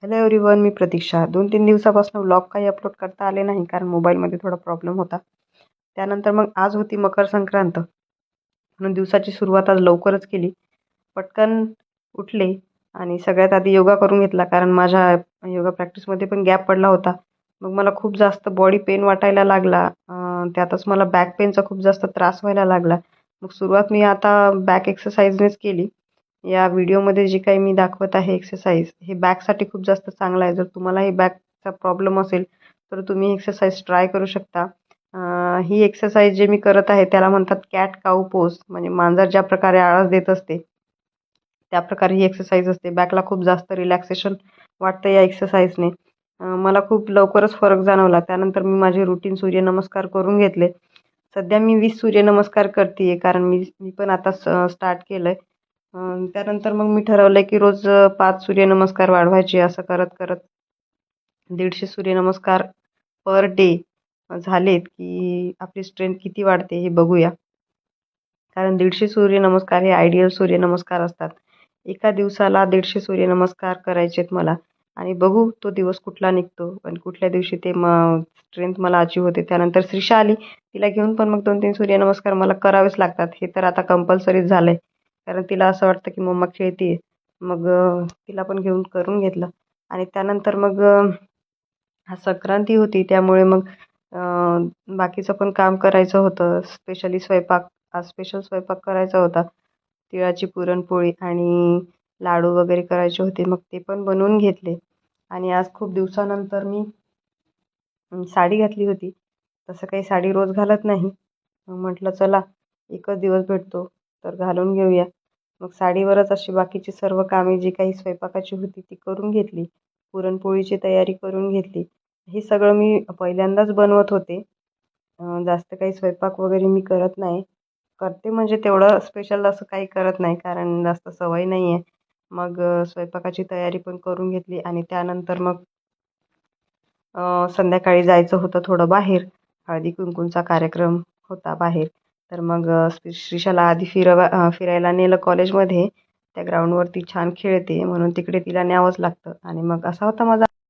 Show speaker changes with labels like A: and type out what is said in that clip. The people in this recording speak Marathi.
A: हॅलो एव्हरीवन, मी प्रतीक्षा. 2-3 दिवसापासून व्लॉग काही अपलोड करता आले नाही कारण मोबाईलमध्ये थोडा प्रॉब्लेम होता. त्यानंतर मग आज होती मकर संक्रांत, म्हणून दिवसाची सुरुवात आज लवकरच केली. पटकन उठले आणि सगळ्यात आधी योगा करून घेतला कारण माझ्या योगा प्रॅक्टिसमध्ये पण गॅप पडला होता. मग मला खूप जास्त बॉडी पेन वाटायला लागला. त्यातच मला बॅक पेनचा खूप जास्त त्रास व्हायला लागला. मग सुरुवात मी आता बॅक एक्सरसाइजनेच केली. या व्हिडिओमध्ये जे काही मी दाखवत आहे एक्सरसाइज, हे बॅकसाठी खूप जास्त चांगलं आहे. जर तुम्हालाही बॅकचा प्रॉब्लेम असेल तर तुम्ही एक्सरसाइज ट्राय करू शकता. ही एक्सरसाइज जे मी करत आहे त्याला म्हणतात कॅट काऊ पोज, म्हणजे मांजर ज्या प्रकारे आळस देत असते त्या प्रकारे ही एक्सरसाइज असते. बॅकला खूप जास्त रिलॅक्सेशन वाटतं या एक्सरसाइजने. मला खूप लवकरच फरक जाणवला. त्यानंतर मी माझे रुटीन सूर्यनमस्कार करून घेतले. सध्या मी 20 सूर्यनमस्कार करते आहे कारण मी पण आता स्टार्ट केलं आहे. त्यानंतर मग मी ठरवलं की रोज 5 सूर्यनमस्कार वाढवायचे. असं करत करत 150 सूर्यनमस्कार पर डे झालेत की आपली स्ट्रेंथ किती वाढते हे बघूया. कारण 150 सूर्यनमस्कार हे आयडियल सूर्यनमस्कार असतात. एका दिवसाला 150 सूर्यनमस्कार करायचे आहेत मला आणि बघू तो दिवस कुठला निघतो आणि कुठल्या दिवशी ते स्ट्रेंथ मला अचीव होते. त्यानंतर श्रीषा आली, तिला घेऊन पण मग 2-3 सूर्यनमस्कार मला करावेच लागतात. हे तर आता कंपल्सरीच झालं आहे कारण तिला असं वाटतं की मम्मा खेळते. मग तिला पण घेऊन करून घेतलं आणि त्यानंतर मग आज संक्रांती होती त्यामुळे मग बाकीचं पण काम करायचं होतं. स्पेशली स्वयंपाक, आज स्पेशल स्वयंपाक करायचा होता. तिळाची पुरणपोळी आणि लाडू वगैरे करायचे होते. मग ते पण बनवून घेतले आणि आज खूप दिवसानंतर मी साडी घातली होती. तसं काही साडी रोज घालत नाही. मग म्हटलं चला एकच दिवस भेटतो तर घालून घेऊया. मग साडीवरच अशी बाकीची सर्व कामे जी काही स्वयंपाकाची होती ती करून घेतली. पुरणपोळीची तयारी करून घेतली. हे सगळं मी पहिल्यांदाच बनवत होते. जास्त काही स्वयंपाक वगैरे मी करत नाही. करते म्हणजे तेवढं स्पेशल असं काही करत नाही कारण जास्त सवय नाही आहे. मग स्वयंपाकाची तयारी पण करून घेतली आणि त्यानंतर मग संध्याकाळी जायचं होतं थोडं बाहेर. हळदी कुंकूचा कार्यक्रम होता बाहेर. तर मग श्रीषाला आधी फिरायला नेलं कॉलेजमध्ये. त्या ग्राउंडवरती छान खेळते म्हणून तिकडे तिला न्यावंच लागतं आणि मग असा होता माझा